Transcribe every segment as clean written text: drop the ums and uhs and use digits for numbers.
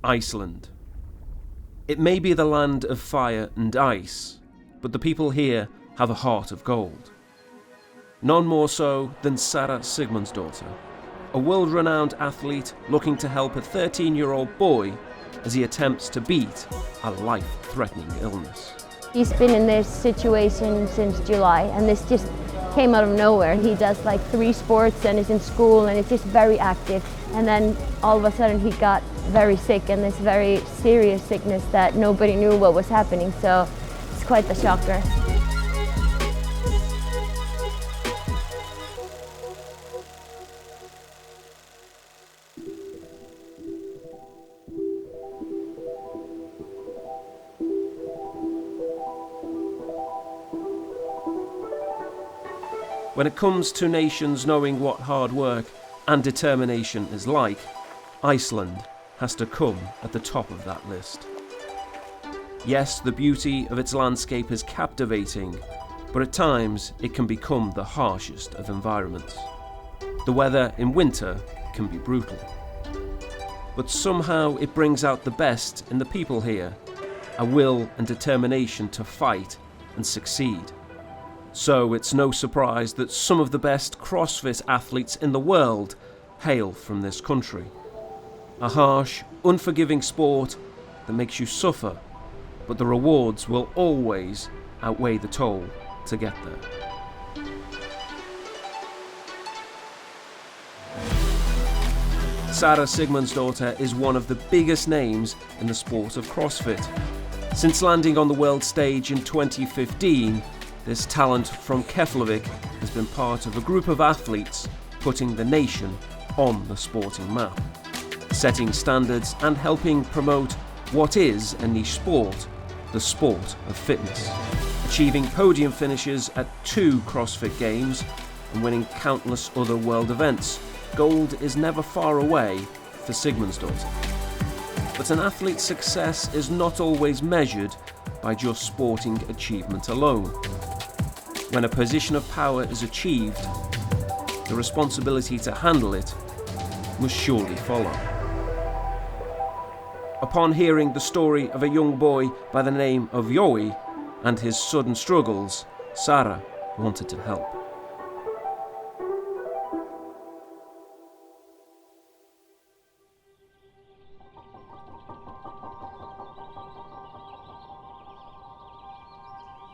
Iceland. It may be the land of fire and ice, but the people here have a heart of gold. None more so than Sara Sigmundsdottir, a world-renowned athlete looking to help a 13-year-old boy as he attempts to beat a life-threatening illness. He's been in this situation since July, and this just came out of nowhere. He does like 3 sports and is in school and is just very active. And then all of a sudden he got very sick, and this very serious sickness that nobody knew what was happening. So it's quite the shocker. When it comes to nations knowing what hard work and determination is like, Iceland has to come at the top of that list. Yes, the beauty of its landscape is captivating, but at times it can become the harshest of environments. The weather in winter can be brutal. But somehow it brings out the best in the people here, a will and determination to fight and succeed. So it's no surprise that some of the best CrossFit athletes in the world hail from this country. A harsh, unforgiving sport that makes you suffer, but the rewards will always outweigh the toll to get there. Sara Sigmundsdottir is one of the biggest names in the sport of CrossFit. Since landing on the world stage in 2015, this talent from Keflavik has been part of a group of athletes putting the nation on the sporting map, setting standards and helping promote what is a niche sport, the sport of fitness, achieving podium finishes at 2 CrossFit Games and winning countless other world events. Gold is never far away for Sigmundsdottir. But an athlete's success is not always measured by just sporting achievement alone. When a position of power is achieved, the responsibility to handle it must surely follow. Upon hearing the story of a young boy by the name of Jói and his sudden struggles, Sara wanted to help.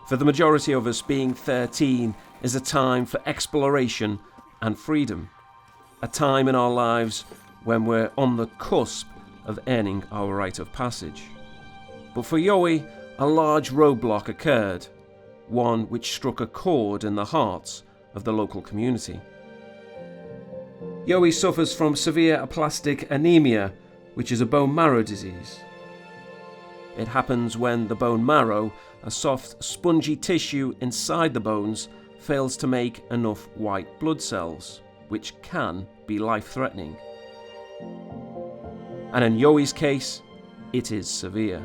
For the majority of us, being 13 is a time for exploration and freedom. A time in our lives when we're on the cusp of earning our rite of passage. But for Jói, a large roadblock occurred, one which struck a chord in the hearts of the local community. Jói suffers from severe aplastic anemia, which is a bone marrow disease. It happens when the bone marrow, a soft, spongy tissue inside the bones, fails to make enough white blood cells, which can be life-threatening. And in Jói's case, it is severe.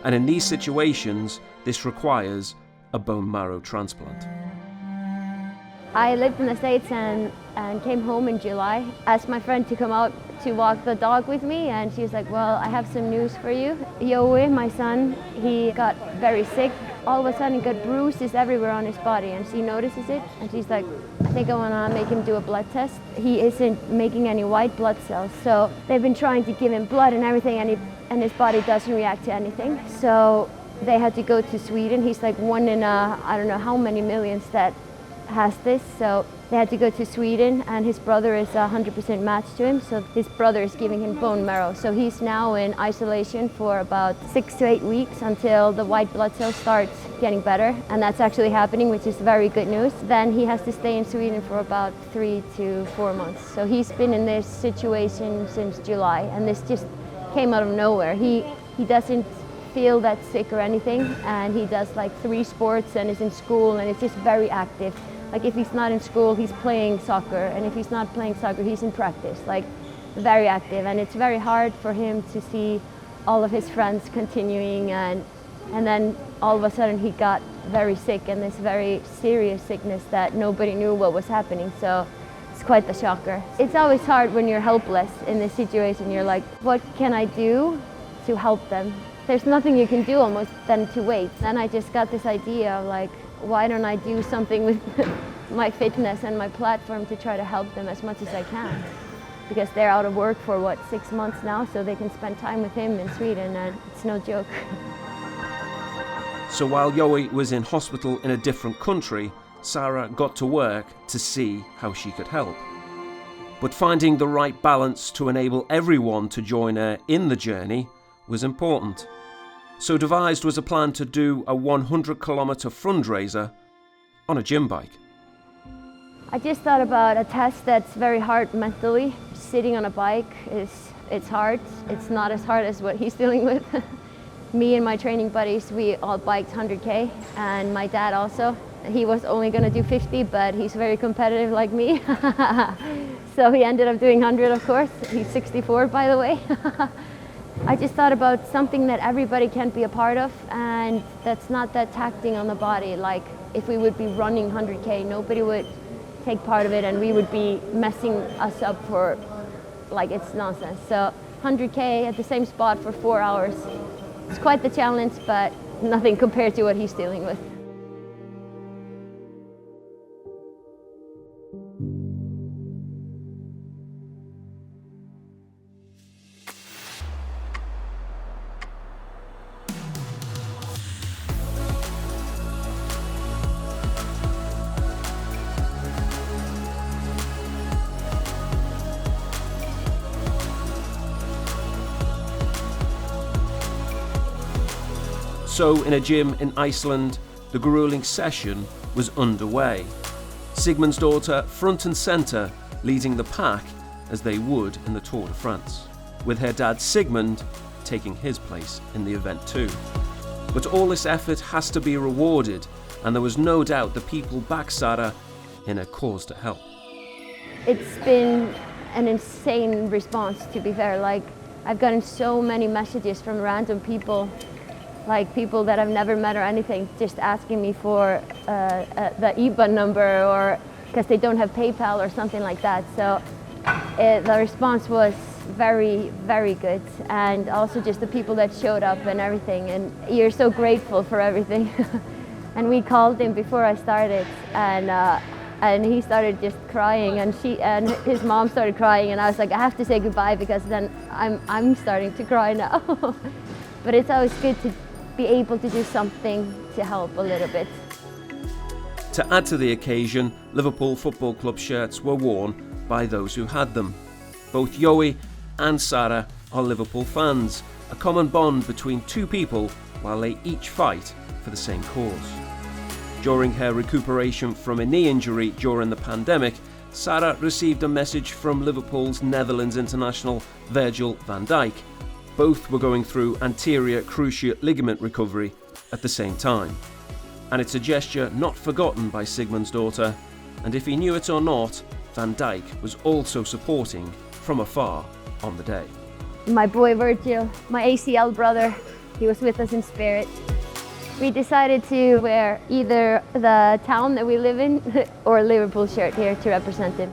And in these situations, this requires a bone marrow transplant. I lived in the States and came home in July. Asked my friend to come out to walk the dog with me, and she was like, well, I have some news for you. Jói, my son, he got very sick. All of a sudden he got bruises everywhere on his body, and she notices it, and she's like, I think I want to make him do a blood test. He isn't making any white blood cells, so they've been trying to give him blood and everything, and his body doesn't react to anything. So they had to go to Sweden. He's like one in I don't know how many millions that has this, so they had to go to Sweden, and his brother is 100% matched to him, so his brother is giving him bone marrow. So he's now in isolation for about 6 to 8 weeks until the white blood cells start getting better, and that's actually happening, which is very good news. Then he has to stay in Sweden for about 3 to 4 months. So he's been in this situation since July, and this just came out of nowhere. He doesn't feel that sick or anything, and he does like 3 sports and is in school and is just very active. Like if he's not in school, he's playing soccer, and if he's not playing soccer, he's in practice, like very active. And it's very hard for him to see all of his friends continuing, and then all of a sudden he got very sick, and this very serious sickness that nobody knew what was happening. So it's quite the shocker. It's always hard when you're helpless in this situation. You're like, what can I do to help them? There's nothing you can do almost than to wait. Then I just got this idea of like, why don't I do something with my fitness and my platform to try to help them as much as I can? Because they're out of work for 6 months now, so they can spend time with him in Sweden, and it's no joke. So while Joey was in hospital in a different country, Sara got to work to see how she could help. But finding the right balance to enable everyone to join her in the journey was important. So devised was a plan to do a 100-kilometre fundraiser on a gym bike. I just thought about a test that's very hard mentally. Sitting on a bike it's hard. It's not as hard as what he's dealing with. Me and my training buddies, we all biked 100K, and my dad also. He was only going to do 50, but he's very competitive like me. So he ended up doing 100, of course. He's 64, by the way. I just thought about something that everybody can be a part of, and that's not that taxing on the body. Like if we would be running 100K, nobody would take part of it, and we would be messing us up for, like, it's nonsense. So 100K at the same spot for 4 hours. It's quite the challenge, but nothing compared to what he's dealing with. So in a gym in Iceland, the grueling session was underway. Sigmundsdottir front and centre, leading the pack as they would in the Tour de France, with her dad Sigmund taking his place in the event too. But all this effort has to be rewarded, and there was no doubt the people back Sara in her cause to help. It's been an insane response, to be fair. Like, I've gotten so many messages from random people, like people that I've never met or anything, just asking me for the IBAN number, or because they don't have PayPal or something like that. So the response was very, very good, and also just the people that showed up and everything, and you're so grateful for everything. And we called him before I started, and he started just crying, and his mom started crying, and I was like, I have to say goodbye, because then I'm starting to cry now. But it's always good to be able to do something to help a little bit. To add to the occasion, Liverpool Football Club shirts were worn by those who had them. Both Joey and Sara are Liverpool fans, a common bond between two people while they each fight for the same cause. During her recuperation from a knee injury during the pandemic, Sara received a message from Liverpool's Netherlands international Virgil van Dijk. Both were going through anterior cruciate ligament recovery at the same time. And it's a gesture not forgotten by Sigmundsdottir, and if he knew it or not, Van Dijk was also supporting from afar on the day. My boy Virgil, my ACL brother, he was with us in spirit. We decided to wear either the town that we live in or a Liverpool shirt here to represent him.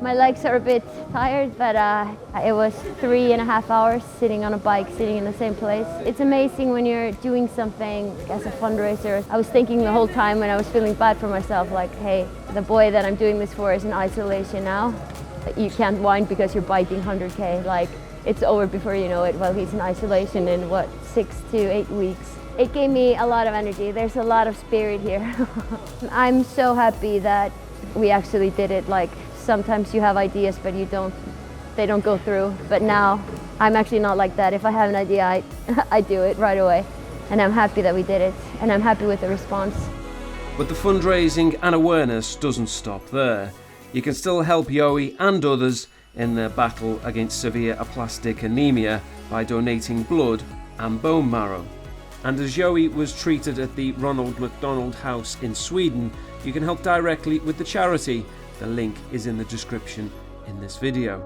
My legs are a bit tired, but it was 3.5 hours sitting on a bike, sitting in the same place. It's amazing when you're doing something as a fundraiser. I was thinking the whole time when I was feeling bad for myself, like, hey, the boy that I'm doing this for is in isolation now. You can't whine because you're biking 100K. Like, it's over before you know it. Well, he's in isolation in 6 to 8 weeks. It gave me a lot of energy. There's a lot of spirit here. I'm so happy that we actually did it. Like, sometimes you have ideas, but they don't go through. But now, I'm actually not like that. If I have an idea, I do it right away. And I'm happy that we did it. And I'm happy with the response. But the fundraising and awareness doesn't stop there. You can still help Joey and others in their battle against severe aplastic anemia by donating blood and bone marrow. And as Joey was treated at the Ronald McDonald House in Sweden, you can help directly with the charity. The link is in the description in this video.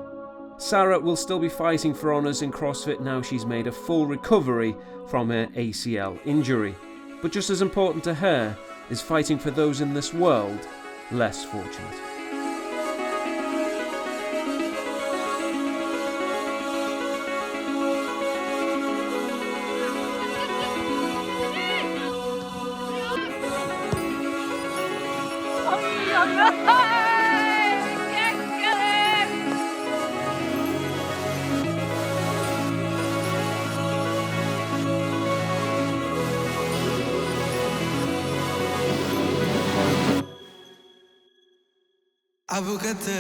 Sara will still be fighting for honours in CrossFit now she's made a full recovery from her ACL injury. But just as important to her is fighting for those in this world less fortunate. Abukate